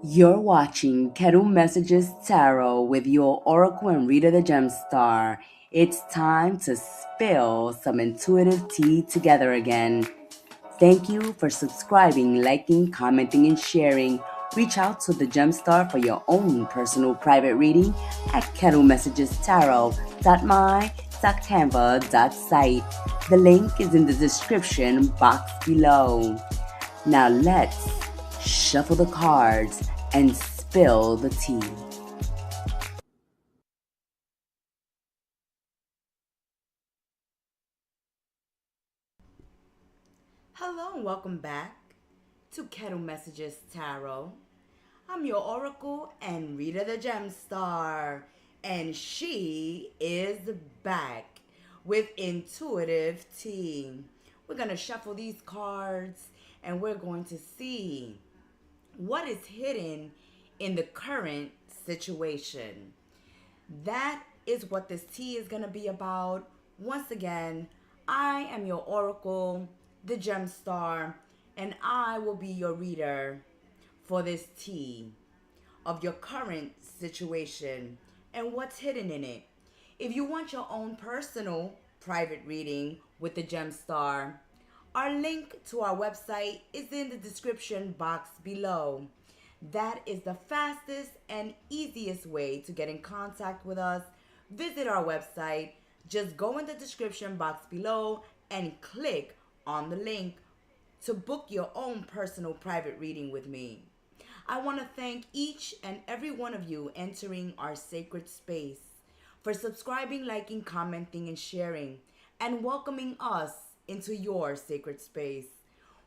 You're watching Kettle Messages Tarot with your Oracle and Reader the Gemstar. It's time to spill some intuitive tea together again. Thank you for subscribing, liking, commenting, and sharing. Reach out to the Gemstar for your own personal private reading at kettlemessagestarot.my.canva.site. The link is in the description box below. Now let's shuffle the cards and spill the tea. Hello and welcome back to Kettle Messages Tarot. I'm your Oracle and Reader the Gemstar, and she is back with intuitive tea. We're going to shuffle these cards and we're going to see what is hidden in the current situation. That is what this tea is going to be about. Once again, I am your Oracle, the Gemstar, and I will be your reader for this tea of your current situation and what's hidden in it. If you want your own personal private reading with the Gemstar, our link to our website is in the description box below. That is the fastest and easiest way to get in contact with us. Visit our website. Just go in the description box below and click on the link to book your own personal private reading with me. I want to thank each and every one of you entering our sacred space for subscribing, liking, commenting, and sharing, and welcoming us into your sacred space.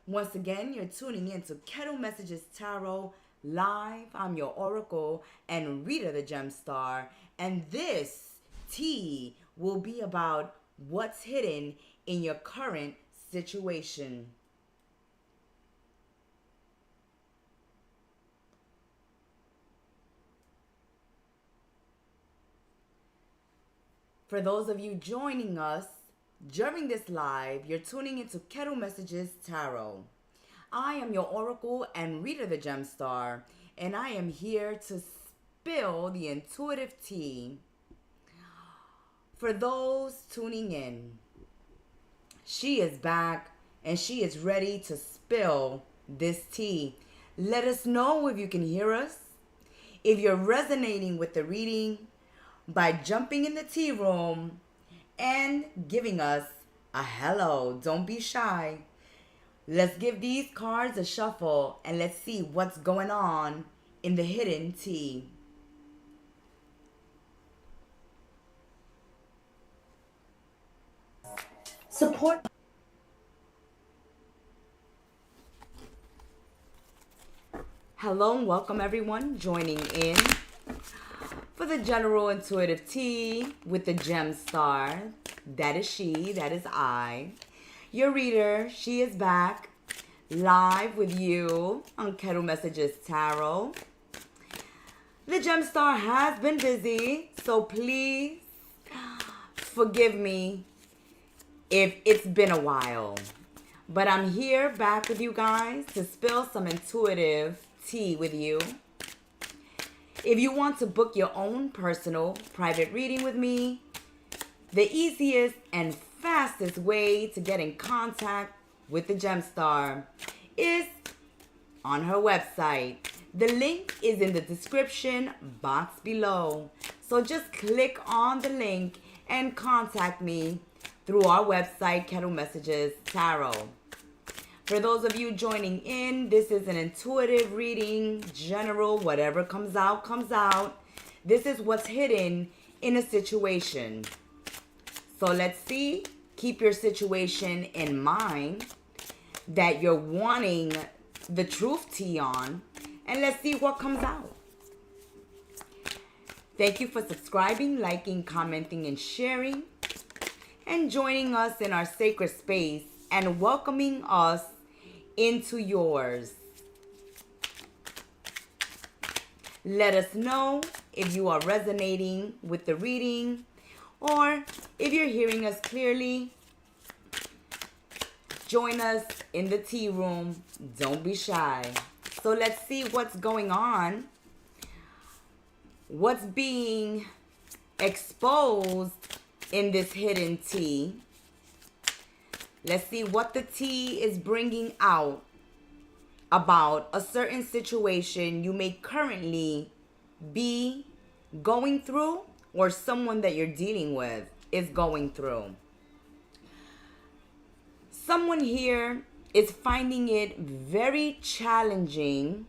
Once again, you're tuning in to Kettle Messages Tarot Live. I'm your Oracle and Reader the Gemstar, and this tea will be about what's hidden in your current situation. For those of you joining us during this live, you're tuning into Kettle Messages Tarot. I am your Oracle and Reader the Gemstar, and I am here to spill the intuitive tea. For those tuning in, she is back and she is ready to spill this tea. Let us know if you can hear us, if you're resonating with the reading, by jumping in the tea room and giving us a hello. Don't be shy. Let's give these cards a shuffle and let's see what's going on in the hidden tea. Support. Hello and welcome everyone joining in for the general intuitive tea with the Gemstar. That is she, that is I. Your reader, she is back live with you on Kettle Messages Tarot. The Gemstar has been busy, so please forgive me if it's been a while. But I'm here back with you guys to spill some intuitive tea with you. If you want to book your own personal private reading with me, the easiest and fastest way to get in contact with the Gemstar is on her website. The link is in the description box below. So just click on the link and contact me through our website, Kettle Messages Tarot. For those of you joining in, this is an intuitive reading, general, whatever comes out, comes out. This is what's hidden in a situation. So let's see. Keep your situation in mind that you're wanting the truth tea on, and let's see what comes out. Thank you for subscribing, liking, commenting, and sharing, and joining us in our sacred space and welcoming us into yours. Let us know if you are resonating with the reading or if you're hearing us clearly. Join us in the tea room. Don't be shy. So let's see what's going on. What's being exposed in this hidden tea. Let's see what the tea is bringing out about a certain situation you may currently be going through, or someone that you're dealing with is going through. Someone here is finding it very challenging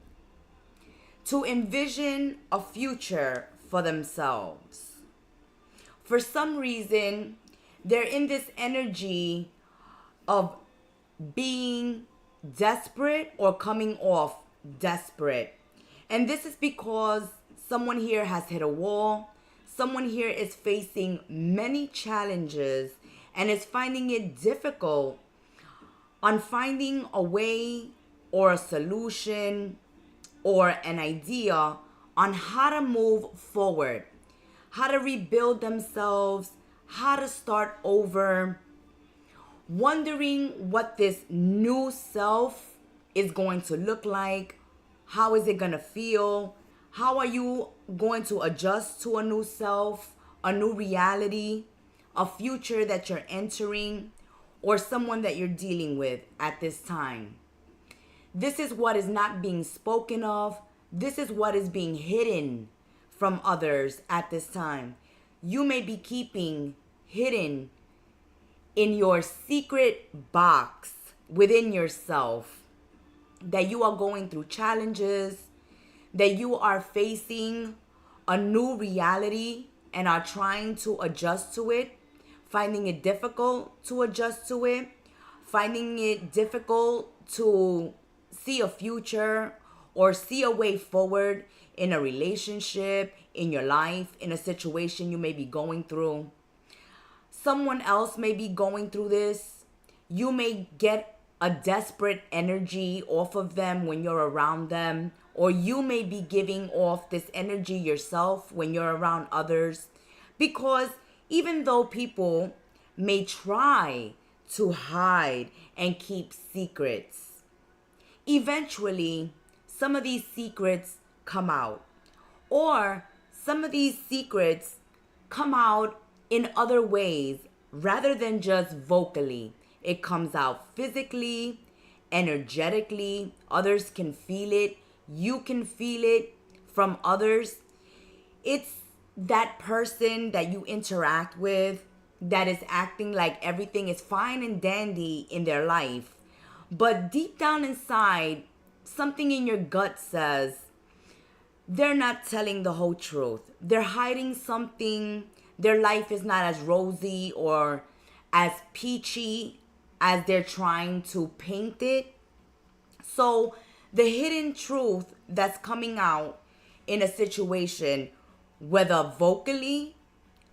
to envision a future for themselves. For some reason, they're in this energy of being desperate or coming off desperate. And this is because someone here has hit a wall. Someone here is facing many challenges and is finding it difficult on finding a way or a solution or an idea on how to move forward, how to rebuild themselves, how to start over, wondering what this new self is going to look like. How is it going to feel? How are you going to adjust to a new self, a new reality, a future that you're entering, or someone that you're dealing with at this time? This is what is not being spoken of. This is what is being hidden from others at this time. You may be keeping hidden in your secret box within yourself that you are going through challenges, that you are facing a new reality and are trying to adjust to it, finding it difficult to adjust to it, finding it difficult to see a future or see a way forward in a relationship, in your life, in a situation you may be going through. Someone else may be going through this. You may get a desperate energy off of them when you're around them, or you may be giving off this energy yourself when you're around others, because even though people may try to hide and keep secrets, eventually some of these secrets come out, or some of these secrets come out in other ways rather than just vocally. It comes out physically, energetically. Others can feel it. You can feel it from others. It's that person that you interact with that is acting like everything is fine and dandy in their life. But deep down inside, something in your gut says they're not telling the whole truth. They're hiding something. Their life is not as rosy or as peachy as they're trying to paint it. So the hidden truth that's coming out in a situation, whether vocally,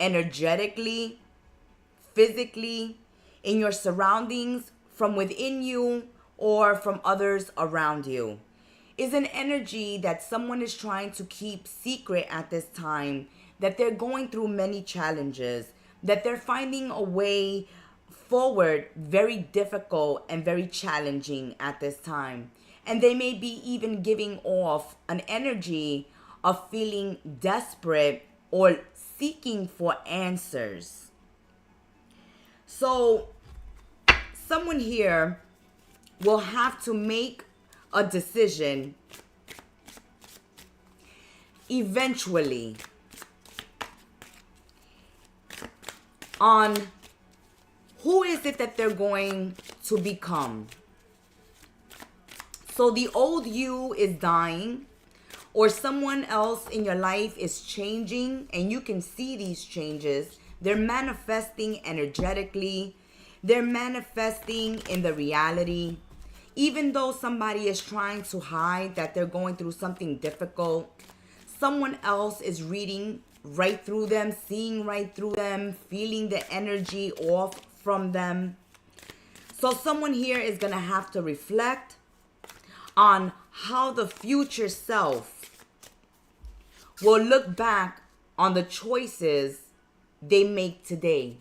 energetically, physically, in your surroundings, from within you or from others around you, is an energy that someone is trying to keep secret at this time, that they're going through many challenges, that they're finding a way forward very difficult and very challenging at this time. And they may be even giving off an energy of feeling desperate or seeking for answers. So someone here will have to make a decision eventually on who is it that they're going to become. So the old you is dying, or someone else in your life is changing, and you can see these changes. They're manifesting energetically. They're manifesting in the reality. Even though somebody is trying to hide that they're going through something difficult, someone else is reading right through them, seeing right through them, feeling the energy off from them. So someone here is going to have to reflect on how the future self will look back on the choices they make today.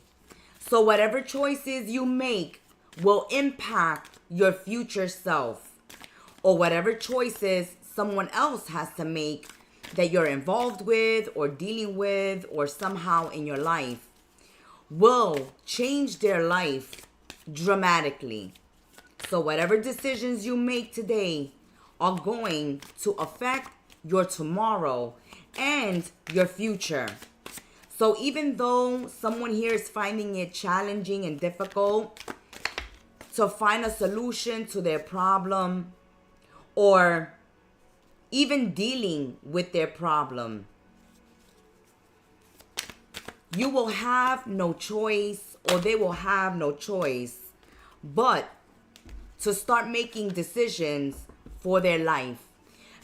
So whatever choices you make will impact your future self. or whatever choices someone else has to make that you're involved with or dealing with or somehow in your life will change their life dramatically. So whatever decisions you make today are going to affect your tomorrow and your future. So even though someone here is finding it challenging and difficult to find a solution to their problem or even dealing with their problem, you will have no choice, or they will have no choice but to start making decisions for their life.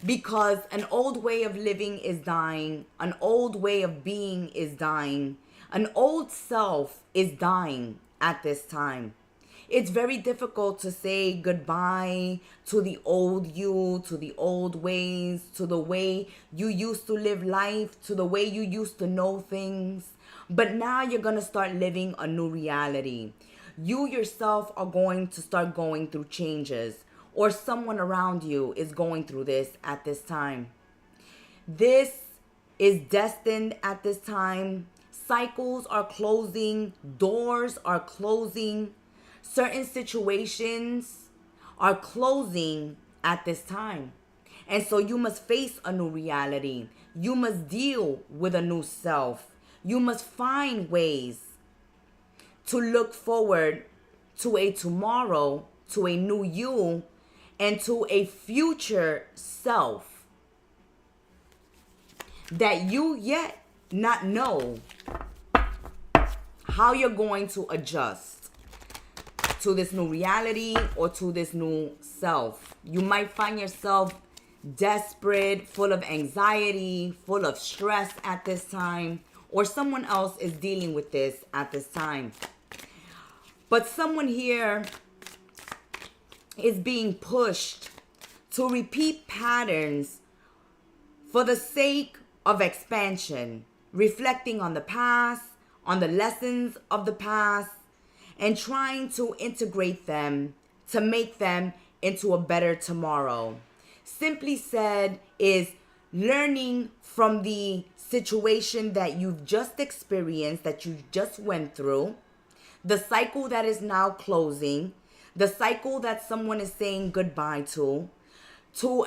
Because an old way of living is dying, an old way of being is dying, an old self is dying at this time. It's very difficult to say goodbye to the old you, to the old ways, to the way you used to live life, to the way you used to know things. But now you're going to start living a new reality. You yourself are going to start going through changes, or someone around you is going through this at this time. This is destined at this time. Cycles are closing, doors are closing, certain situations are closing at this time. And so you must face a new reality. You must deal with a new self. You must find ways to look forward to a tomorrow, to a new you, and to a future self that you yet not know how you're going to adjust to this new reality or to this new self. You might find yourself desperate, full of anxiety, full of stress at this time, or someone else is dealing with this at this time. But someone here is being pushed to repeat patterns for the sake of expansion, reflecting on the past, on the lessons of the past, and trying to integrate them to make them into a better tomorrow. Simply said, is learning from the situation that you've just experienced, that you just went through, the cycle that is now closing, the cycle that someone is saying goodbye to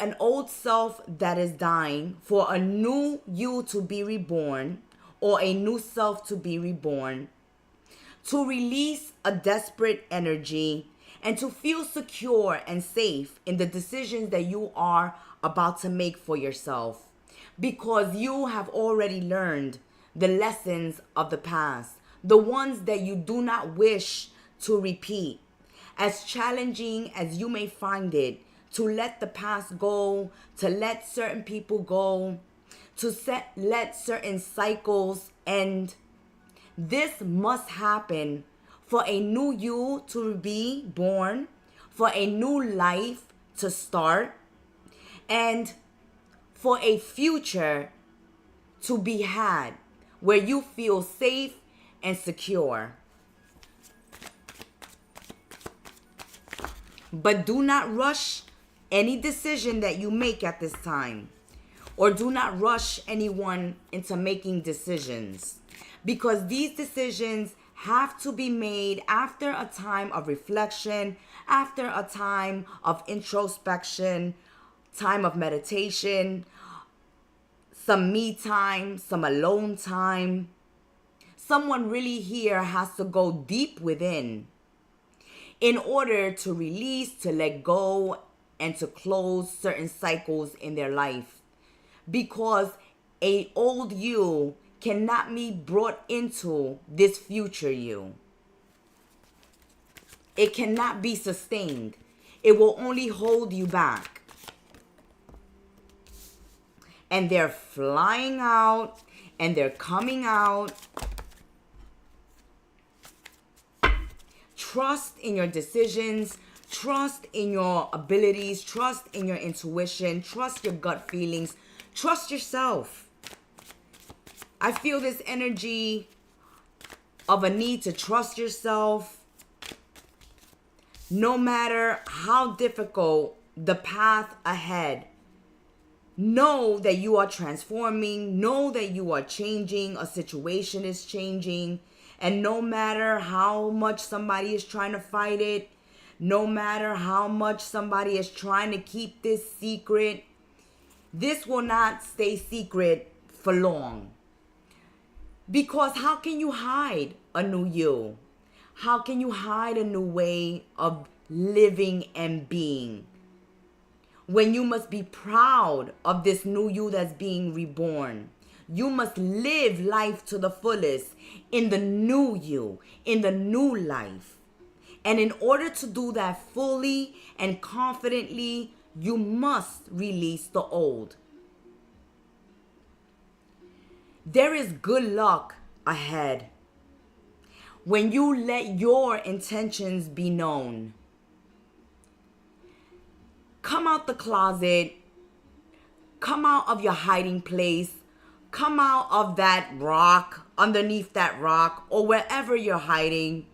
an old self that is dying for a new you to be reborn, or a new self to be reborn, to release a desperate energy and to feel secure and safe in the decisions that you are about to make for yourself, because you have already learned the lessons of the past, the ones that you do not wish to repeat. As challenging as you may find it to let the past go, to let certain people go, to let certain cycles end, this must happen for a new you to be born, for a new life to start, and for a future to be had where you feel safe and secure. But do not rush any decision that you make at this time, or do not rush anyone into making decisions, because these decisions have to be made after a time of reflection, after a time of introspection, time of meditation, some me time, some alone time. Someone really here has to go deep within in order to release, to let go, and to close certain cycles in their life. Because a old you cannot be brought into this future you. It cannot be sustained. It will only hold you back. And they're flying out and they're coming out. Trust in your decisions. Trust in your abilities. Trust in your intuition. Trust your gut feelings. Trust yourself. I feel this energy of a need to trust yourself. No matter how difficult the path ahead. Know that you are transforming. Know that you are changing. A situation is changing. And no matter how much somebody is trying to fight it, no matter how much somebody is trying to keep this secret, this will not stay secret for long. Because how can you hide a new you? How can you hide a new way of living and being? When you must be proud of this new you that's being reborn. You must live life to the fullest in the new you, in the new life. And in order to do that fully and confidently, you must release the old. There is good luck ahead when you let your intentions be known. Come out the closet. Come out of your hiding place. Come out of that rock, underneath that rock, or wherever you're hiding.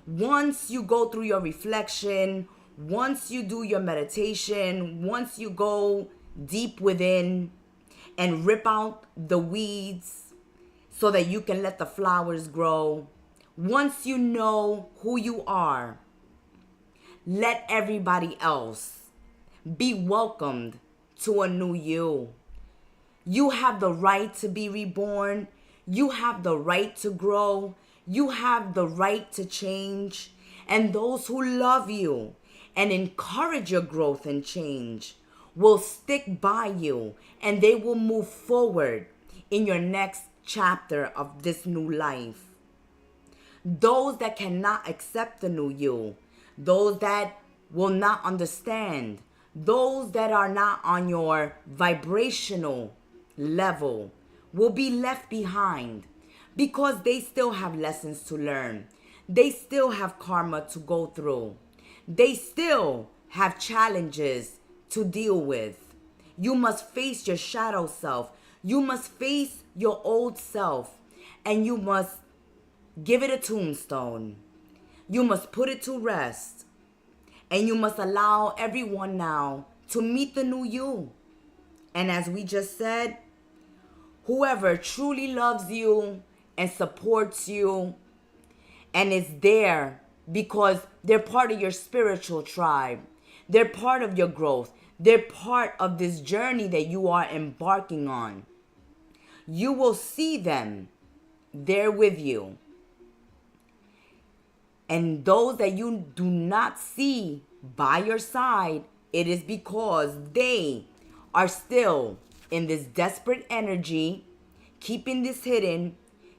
Once you go through your reflection, once you do your meditation, once you go deep within and rip out the weeds so that you can let the flowers grow, once you know who you are, let everybody else be welcomed to a new you. You have the right to be reborn. You have the right to grow. You have the right to change. And those who love you and encourage your growth and change will stick by you, and they will move forward in your next chapter of this new life. Those that cannot accept the new you, those that will not understand, those that are not on your vibrational level will be left behind because they still have lessons to learn. They still have karma to go through. They still have challenges to deal with. You must face your shadow self. You must face your old self, and you must give it a tombstone. You must put it to rest, and you must allow everyone now to meet the new you. And as we just said, whoever truly loves you and supports you and is there because they're part of your spiritual tribe, they're part of your growth, they're part of this journey that you are embarking on, you will see them there with you. And those that you do not see by your side, it is because they are still in this desperate energy, keeping this hidden,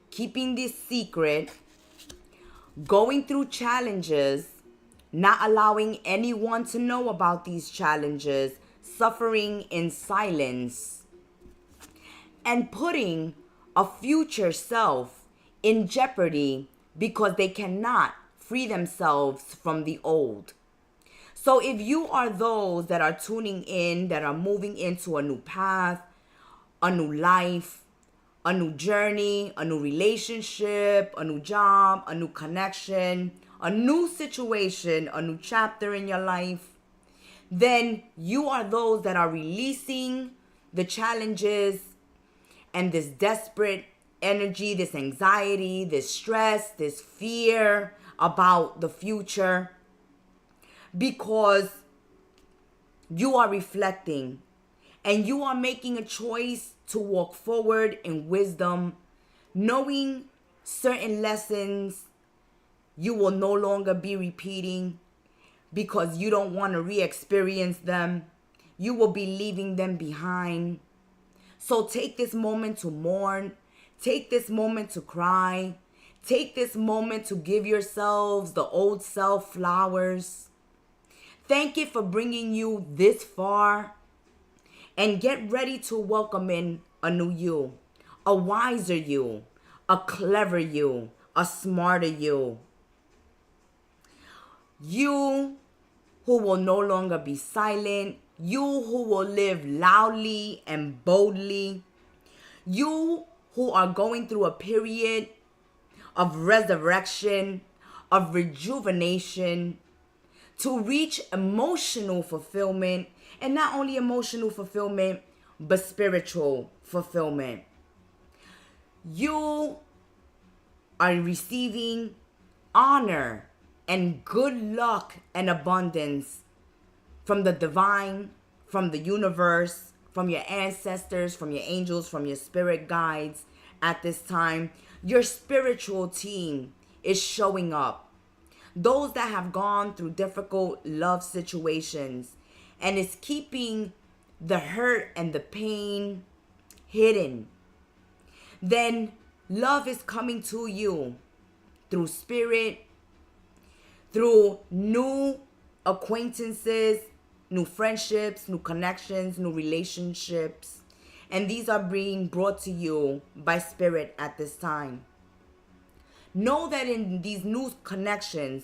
keeping this secret, going through challenges, not allowing anyone to know about these challenges, suffering in silence, and putting a future self in jeopardy because they cannot free themselves from the old. So if you are those that are tuning in, that are moving into a new path, a new life, a new journey, a new relationship, a new job, a new connection, a new situation, a new chapter in your life, then you are those that are releasing the challenges and this desperate energy, this anxiety, this stress, this fear about the future, because you are reflecting and you are making a choice to walk forward in wisdom, knowing certain lessons you will no longer be repeating because you don't want to re-experience them. You will be leaving them behind. So take this moment to mourn. Take this moment to cry. Take this moment to give yourselves, the old self, flowers. Thank it for bringing you this far. And get ready to welcome in a new you, a wiser you, a clever you, a smarter you. You who will no longer be silent. You who will live loudly and boldly. You who are going through a period of resurrection, of rejuvenation, to reach emotional fulfillment, and not only emotional fulfillment, but spiritual fulfillment. You are receiving honor and good luck and abundance from the divine, from the universe, from your ancestors, from your angels, from your spirit guides at this time. Your spiritual team is showing up. Those that have gone through difficult love situations and is keeping the hurt and the pain hidden, then love is coming to you through spirit, through new acquaintances, new friendships, new connections, new relationships. And these are being brought to you by spirit at this time. Know that in these new connections,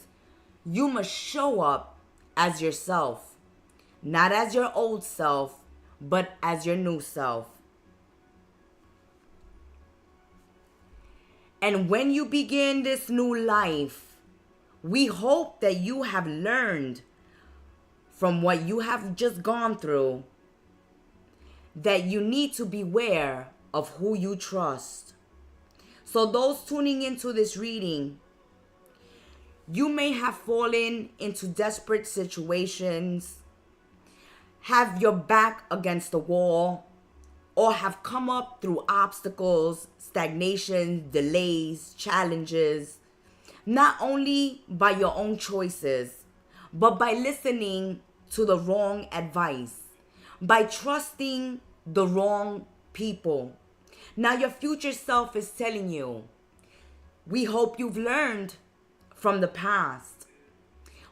you must show up as yourself. Not as your old self, but as your new self. And when you begin this new life, we hope that you have learned from what you have just gone through that you need to beware of who you trust. So those tuning into this reading, you may have fallen into desperate situations, have your back against the wall, or have come up through obstacles, stagnations, delays, challenges, not only by your own choices, but by listening to the wrong advice, by trusting the wrong people. Now your future self is telling you, we hope you've learned from the past.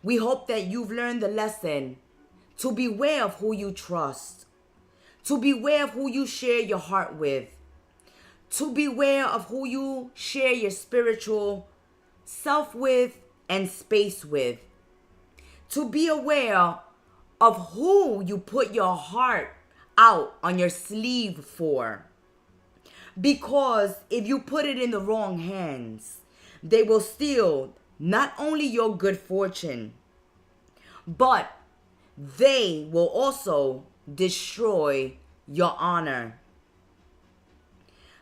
We hope that you've learned the lesson to beware of who you trust, to beware of who you share your heart with, to beware of who you share your spiritual self with and space with, to be aware of who you put your heart out on your sleeve for. Because if you put it in the wrong hands, they will steal not only your good fortune, but they will also destroy your honor.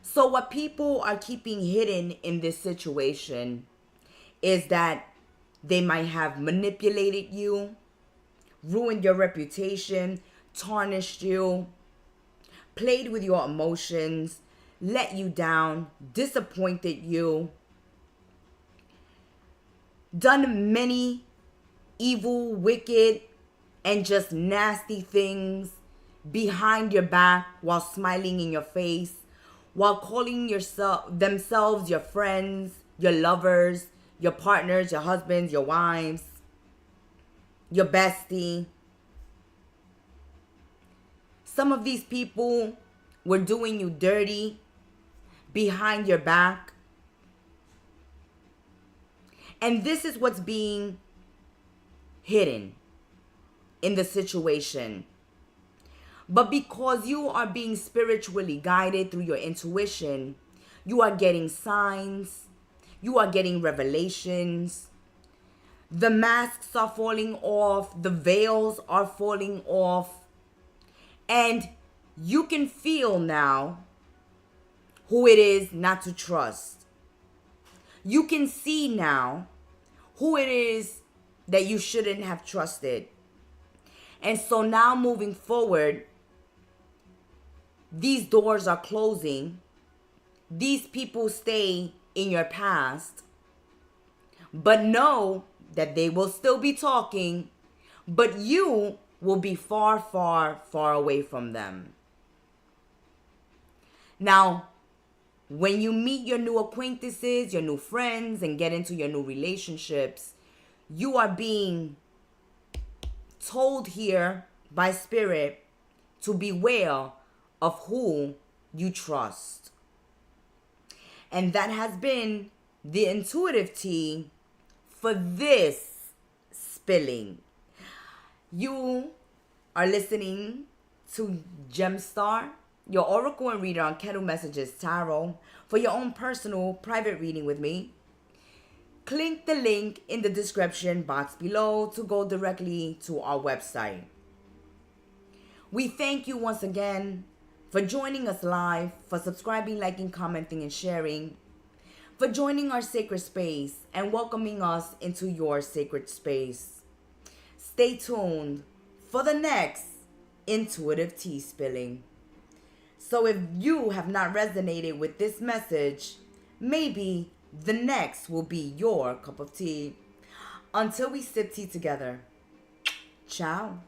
So what people are keeping hidden in this situation is that they might have manipulated you, ruined your reputation, tarnished you, played with your emotions, let you down, disappointed you, done many evil, wicked, and just nasty things behind your back while smiling in your face, while calling themselves your friends, your lovers, your partners, your husbands, your wives, your bestie. Some of these people were doing you dirty behind your back. And this is what's being hidden in the situation. But because you are being spiritually guided through your intuition, you are getting signs, you are getting revelations. The masks are falling off, the veils are falling off, and you can feel now who it is not to trust. You can see now who it is that you shouldn't have trusted. And so now moving forward, these doors are closing. These people stay in your past. But know that they will still be talking, but you will be far, far, far away from them. Now, when you meet your new acquaintances, your new friends, and get into your new relationships, you are being told here by Spirit to beware of who you trust. And that has been the intuitive tea for this spilling. You are listening to Gemstar, your oracle and reader on Kettle Messages Tarot, for your own personal private reading with me. click the link in the description box below to go directly to our website. We thank you once again for joining us live, for subscribing, liking, commenting, and sharing, for joining our sacred space and welcoming us into your sacred space. Stay tuned for the next intuitive tea spilling. So if you have not resonated with this message, maybe the next will be your cup of tea. Until we sip tea together. Ciao.